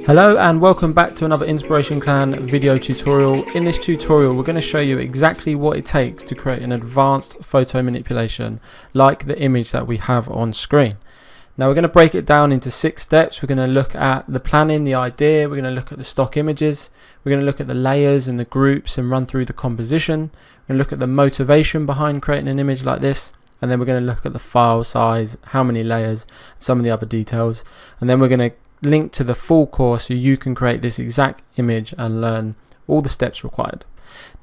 Hello and welcome back to another Inspiration Clan video tutorial. In this tutorial we're going to show you exactly what it takes to create an advanced photo manipulation like the image that we have on screen. Now we're going to break it down into 6 steps. We're going to look at the planning, the idea, we're going to look at the stock images, we're going to look at the layers and the groups and run through the composition, we're going to look at the motivation behind creating an image like this, and then we're going to look at the file size, how many layers, some of the other details, and then we're going to link to the full course so you can create this exact image and learn all the steps required.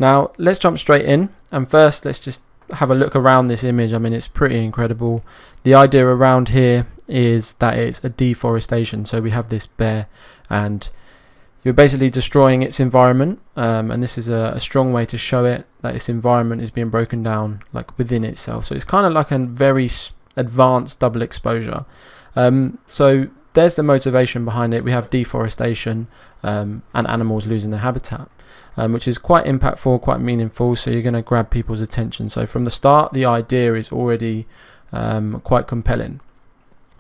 Now let's jump straight in, and first let's just have a look around this image. I mean, it's pretty incredible. The idea around here is that it's a deforestation, so we have this bear and you're basically destroying its environment, and this is a strong way to show it that its environment is being broken down like within itself. So it's kind of like a very advanced double exposure. So there's the motivation behind it. We have deforestation and animals losing their habitat, which is quite impactful, quite meaningful, so you're going to grab people's attention. So from the start the idea is already quite compelling.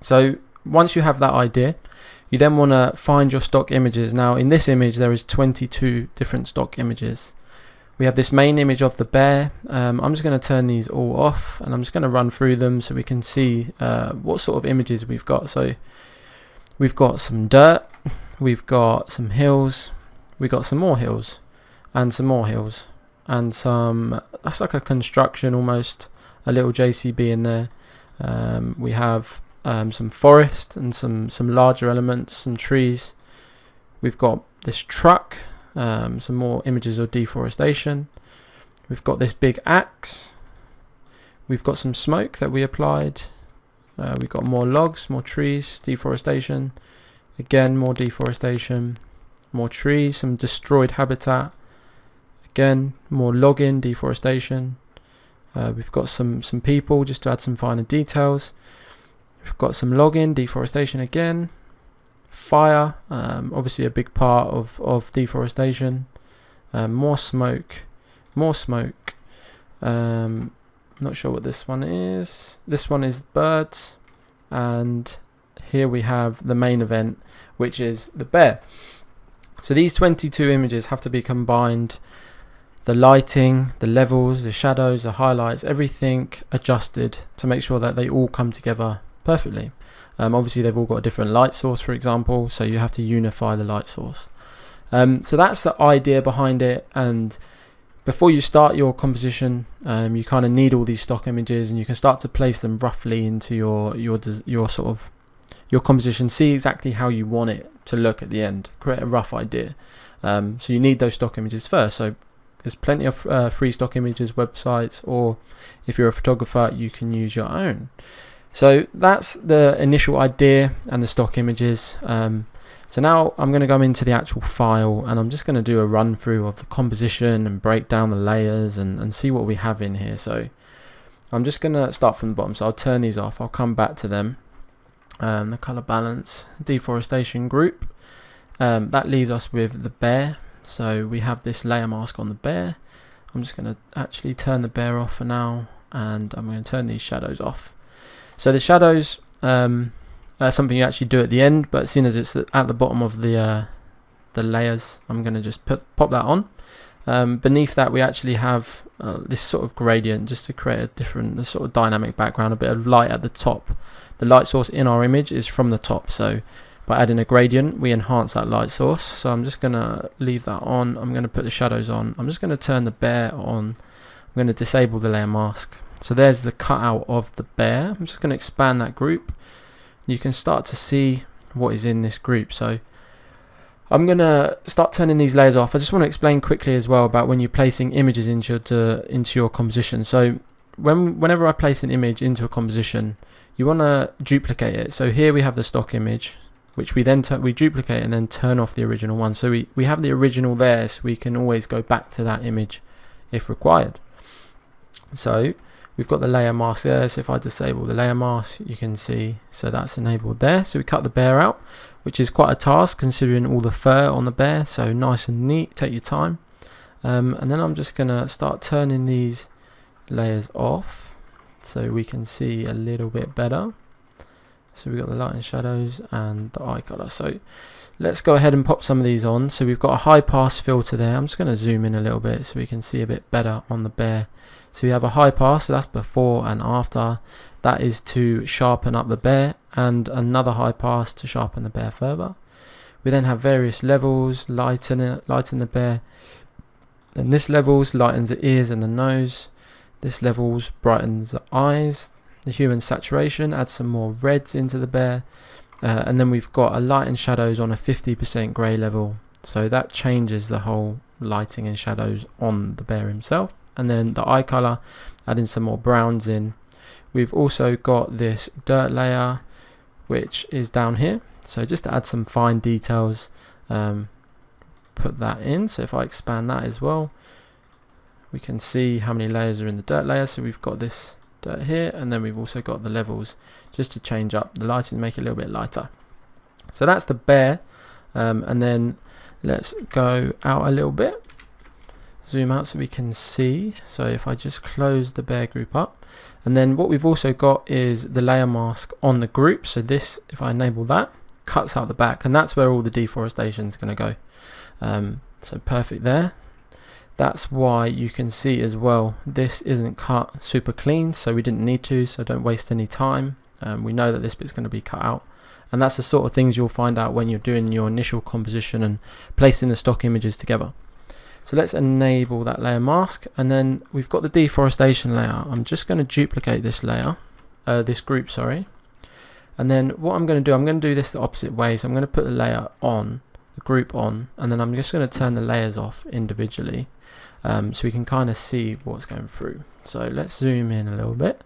So once you have that idea, you then want to find your stock images. Now in this image there is 22 different stock images. We have this main image of the bear. I'm just going to turn these all off and I'm just going to run through them so we can see what sort of images we've got. So we've got some dirt, we've got some hills, we've got some more hills, and some more hills, and some, that's like a construction almost, a little JCB in there. We have some forest and some larger elements, some trees. We've got this truck, some more images of deforestation. We've got this big axe. We've got some smoke that we applied. We've got more logs, more trees, deforestation, again more deforestation, more trees, some destroyed habitat, again more logging, deforestation. We've got some people just to add some finer details. We've got some logging, deforestation again, fire, obviously a big part of deforestation, more smoke, not sure what this one is. This one is birds, and here we have the main event, which is the bear. So these 22 images have to be combined, the lighting, the levels, the shadows, the highlights, everything adjusted to make sure that they all come together perfectly. Obviously they've all got a different light source, for example, so you have to unify the light source. So that's the idea behind it, and before you start your composition, you kind of need all these stock images, and you can start to place them roughly into your sort of your composition. See exactly how you want it to look at the end. Create a rough idea. So you need those stock images first. So there's plenty of free stock images websites, or if you're a photographer, you can use your own. So that's the initial idea and the stock images. So now I'm going to go into the actual file, and I'm just going to do a run through of the composition and break down the layers and see what we have in here. So I'm just going to start from the bottom, so I'll turn these off, I'll come back to them. The color balance, deforestation group, that leaves us with the bear. So we have this layer mask on the bear. I'm just going to actually turn the bear off for now, and I'm going to turn these shadows off. So the shadows, something you actually do at the end, but seeing as it's at the bottom of the layers, I'm going to just pop that on. Beneath that we actually have this sort of gradient, just to create a different sort of dynamic background, a bit of light at the top. The light source in our image is from the top, so by adding a gradient we enhance that light source. So I'm just going to leave that on. I'm going to put the shadows on. I'm just going to turn the bear on. I'm going to disable the layer mask. So there's the cutout of the bear. I'm just going to expand that group. You can start to see what is in this group. So I'm going to start turning these layers off. I just want to explain quickly as well about when you're placing images into your composition. So whenever I place an image into a composition, you want to duplicate it. So here we have the stock image, which we then we duplicate and then turn off the original one. So we have the original there, so we can always go back to that image if required. So we've got the layer mask there, so if I disable the layer mask, you can see, so that's enabled there. So we cut the bear out, which is quite a task considering all the fur on the bear, so nice and neat, take your time. And then I'm just going to start turning these layers off so we can see a little bit better. So we've got the light and shadows and the eye color. So let's go ahead and pop some of these on. So we've got a high pass filter there. I'm just going to zoom in a little bit so we can see a bit better on the bear. So we have a high pass, so that's before and after. That is to sharpen up the bear, and another high pass to sharpen the bear further. We then have various levels, lighten the bear. And this levels lightens the ears and the nose. This levels brightens the eyes. The hue and saturation adds some more reds into the bear. And then we've got a light and shadows on a 50% grey level. So that changes the whole lighting and shadows on the bear himself. And then the eye colour, adding some more browns in. We've also got this dirt layer, which is down here. So just to add some fine details, put that in. So if I expand that as well, we can see how many layers are in the dirt layer. So we've got this dirt here, and then we've also got the levels just to change up the lighting, make it a little bit lighter. So that's the bear. And then let's go out a little bit, zoom out so we can see. So if I just close the bear group up, and then what we've also got is the layer mask on the group. So this, if I enable that, cuts out the back, and that's where all the deforestation is going to go. So perfect there. That's why you can see as well, this isn't cut super clean, so we didn't need to, so don't waste any time. We know that this bit's going to be cut out, and that's the sort of things you'll find out when you're doing your initial composition and placing the stock images together. So let's enable that layer mask, and then we've got the deforestation layer. I'm just going to duplicate this layer, this group, sorry. And then what I'm going to do this the opposite way. So I'm going to put the layer on, the group on, and then I'm just going to turn the layers off individually, so we can kind of see what's going through. So let's zoom in a little bit,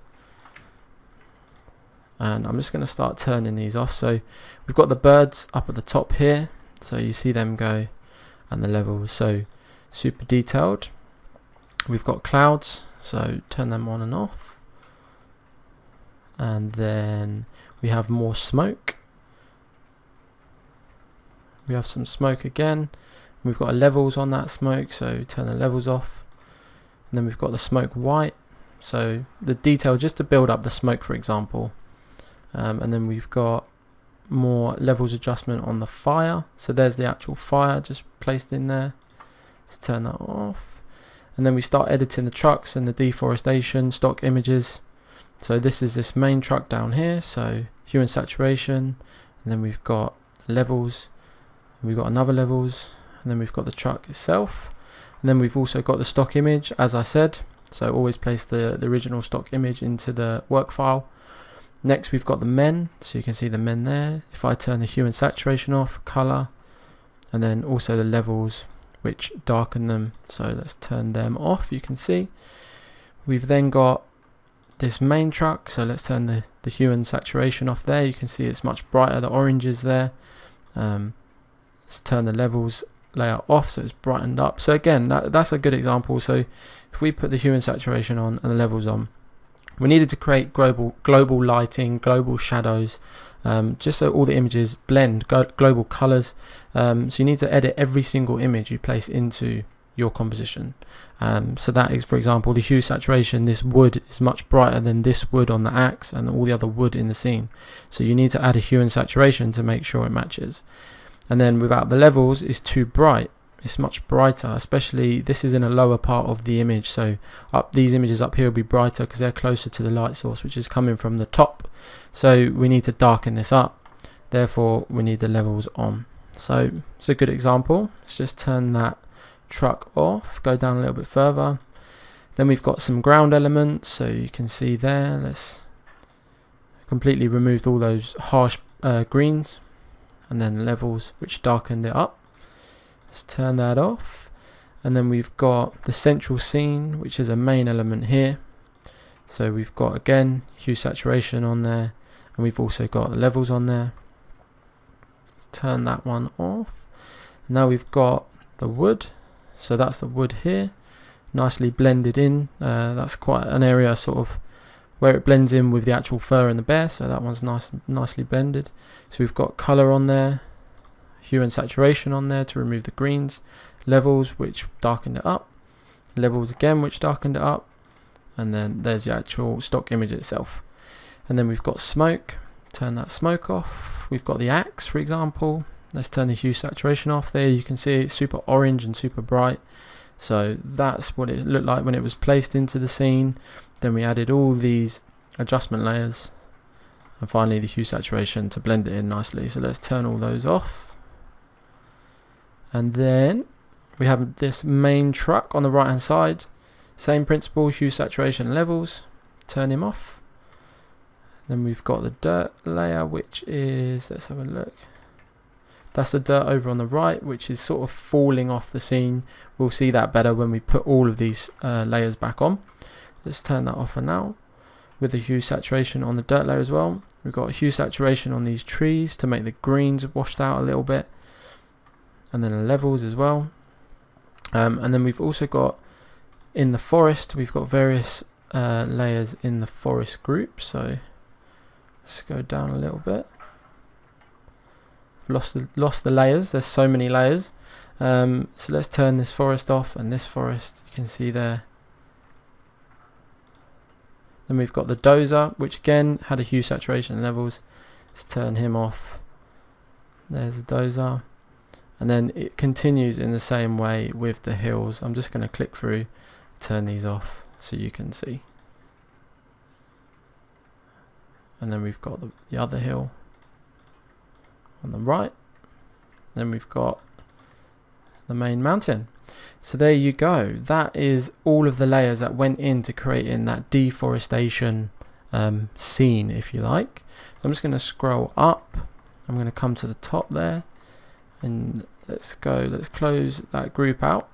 and I'm just going to start turning these off. So we've got the birds up at the top here, so you see them go, and the levels, so super detailed. We've got clouds, so turn them on and off, and then we have more smoke. We have some smoke again. We've got levels on that smoke, so turn the levels off. And then we've got the smoke white, so the detail just to build up the smoke, for example. And then we've got more levels adjustment on the fire, so there's the actual fire just placed in there. Let's turn that off. And then we start editing the trucks and the deforestation stock images. So this is this main truck down here, so hue and saturation, and then we've got levels, we've got another levels, and then we've got the truck itself, and then we've also got the stock image, as I said. So always place the original stock image into the work file. Next we've got the men, so you can see the men there. If I turn the hue and saturation off, color, and then also the levels which darken them, so let's turn them off. You can see we've then got this main truck, so let's turn the hue and saturation off there. You can see it's much brighter, the orange is there. Let's turn the levels layer off, so it's brightened up. So again, that's a good example. So if we put the hue and saturation on and the levels on, we needed to create global lighting, global shadows, just so all the images blend, global colors. So you need to edit every single image you place into your composition. So that is, for example, the hue saturation. This wood is much brighter than this wood on the axe and all the other wood in the scene. So you need to add a hue and saturation to make sure it matches. And then without the levels, it's too bright. It's much brighter, especially this is in a lower part of the image. So these images up here will be brighter because they're closer to the light source, which is coming from the top. So we need to darken this up. Therefore, we need the levels on. So it's a good example. Let's just turn that truck off, go down a little bit further. Then we've got some ground elements, so you can see there. Let's completely removed all those harsh greens, and then levels which darkened it up. Let's turn that off, and then we've got the central scene, which is a main element here. So we've got again hue saturation on there, and we've also got the levels on there. Let's turn that one off. Now we've got the wood, so that's the wood here, nicely blended in. That's quite an area sort of where it blends in with the actual fur and the bear, so that one's nicely blended. So we've got color on there, hue and saturation on there to remove the greens, levels which darkened it up, levels again which darkened it up, and then there's the actual stock image itself. And then we've got smoke turn that smoke off. We've got the axe, for example. Let's turn the hue saturation off. There you can see it's super orange and super bright. So that's what it looked like when it was placed into the scene. Then we added all these adjustment layers, and finally the hue saturation to blend it in nicely. So let's turn all those off. And then we have this main truck on the right hand side. Same principle, hue saturation levels. Turn him off. Then we've got the dirt layer, which is, let's have a look. That's the dirt over on the right, which is sort of falling off the scene. We'll see that better when we put all of these layers back on. Let's turn that off for now. With the hue saturation on the dirt layer as well. We've got hue saturation on these trees to make the greens washed out a little bit. And then the levels as well. And then we've also got, in the forest, we've got various layers in the forest group. So let's go down a little bit. Lost the layers. There's so many layers. So let's turn this forest off, and this forest you can see there. Then we've got the dozer, which again had a hue saturation levels. Let's turn him off. There's the dozer, and then it continues in the same way with the hills. I'm just going to click through, turn these off so you can see. And then we've got the other hill on the right. Then we've got the main mountain. So there you go. That is all of the layers that went into creating that deforestation scene, if you like. So I'm just going to scroll up. I'm going to come to the top there, and let's close that group out.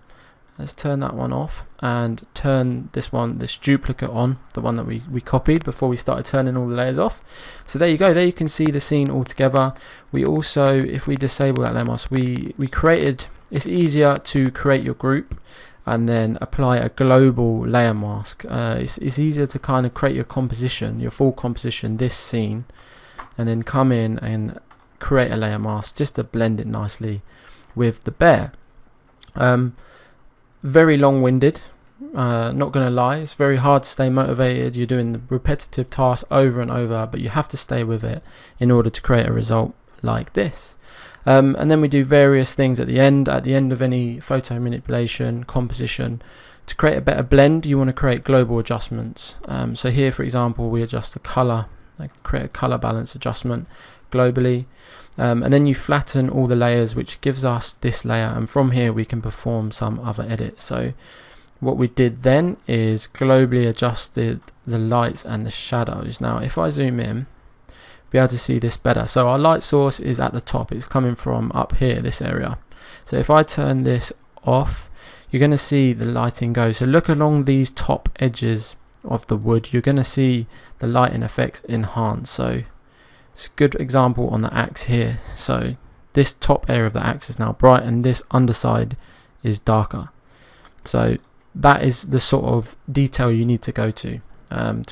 Let's turn that one off and turn this duplicate on, the one that we copied before we started turning all the layers off. So there you go. There you can see the scene all together. We also, if we disable that Lemos, we created, it's easier to create your group and then apply a global layer mask. It's easier to kind of create your composition, your full composition, this scene, and then come in and create a layer mask just to blend it nicely with the bear. Very long-winded, not going to lie. It's very hard to stay motivated. You're doing the repetitive tasks over and over, but you have to stay with it in order to create a result like this. And then we do various things at the end of any photo manipulation, composition. To create a better blend, you want to create global adjustments. So here, for example, we adjust the color, create a color balance adjustment globally. And then you flatten all the layers, which gives us this layer, and from here we can perform some other edits. So what we did then is globally adjusted the lights and the shadows. Now if I zoom in, be able to see this better. So our light source is at the top, it's coming from up here, this area. So if I turn this off, you're going to see the lighting go. So look along these top edges of the wood, you're going to see the lighting effects enhance. So it's a good example on the axe here. So this top area of the axe is now bright and this underside is darker. So that is the sort of detail you need to go to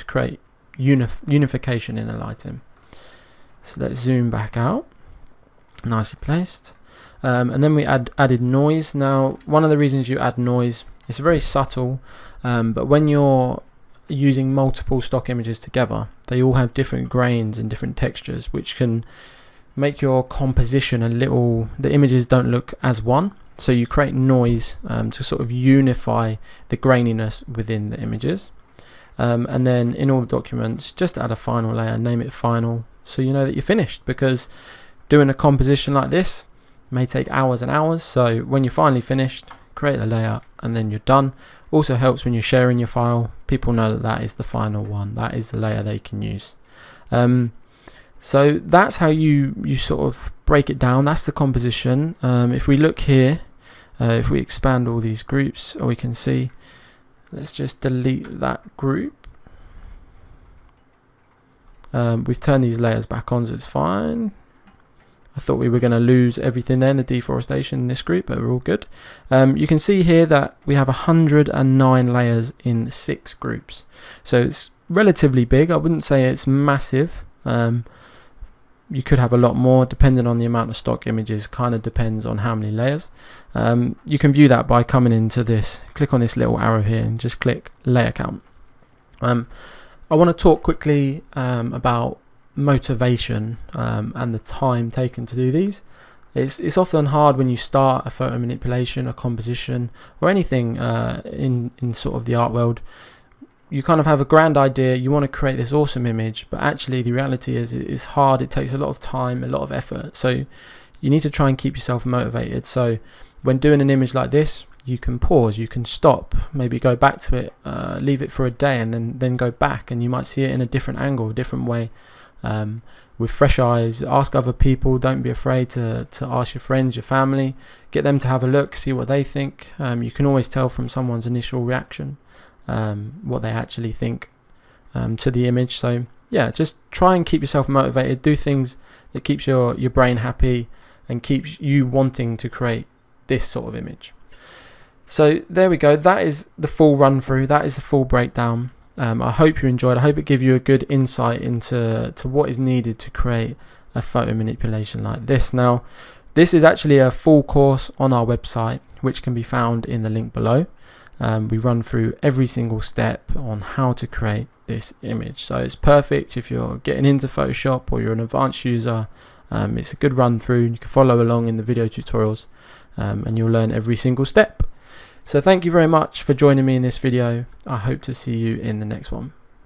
create unification in the lighting. So let's zoom back out, nicely placed. And then we added noise. Now one of the reasons you add noise, it's very subtle, but when you're using multiple stock images together, they all have different grains and different textures, which can make your composition the images don't look as one. So you create noise to sort of unify the graininess within the images. And then in all the documents, just add a final layer, name it final, so you know that you're finished, because doing a composition like this may take hours and hours. So when you're finally finished, create the layer and then you're done. Also helps when you're sharing your file, people know that that is the final one, that is the layer they can use. So that's how you sort of break it down. That's the composition. If we look here, if we expand all these groups, we can see, let's just delete that group. We've turned these layers back on, so it's fine. I thought we were going to lose everything there in the deforestation in this group, but we're all good. You can see here that we have 109 layers in 6 groups. So it's relatively big. I wouldn't say it's massive. You could have a lot more depending on the amount of stock images, kind of depends on how many layers. You can view that by coming into this, click on this little arrow here and just click layer count. I want to talk quickly about motivation and the time taken to do these. It's often hard when you start a photo manipulation, a composition, or anything in sort of the art world. You kind of have a grand idea, you want to create this awesome image, but actually the reality is it's hard, it takes a lot of time, a lot of effort. So you need to try and keep yourself motivated. So when doing an image like this, you can pause, you can stop, maybe go back to it, leave it for a day, and then go back, and you might see it in a different angle, a different way, with fresh eyes. Ask other people, don't be afraid to ask your friends, your family, get them to have a look, see what they think. You can always tell from someone's initial reaction what they actually think to the image. So yeah, just try and keep yourself motivated, do things that keeps your brain happy and keeps you wanting to create this sort of image. So there we go, that is the full run through, that is the full breakdown. I hope you enjoyed. I hope it gave you a good insight into what is needed to create a photo manipulation like this. Now, this is actually a full course on our website, which can be found in the link below. We run through every single step on how to create this image. So it's perfect if you're getting into Photoshop or you're an advanced user. It's a good run through. You can follow along in the video tutorials and you'll learn every single step. So thank you very much for joining me in this video. I hope to see you in the next one.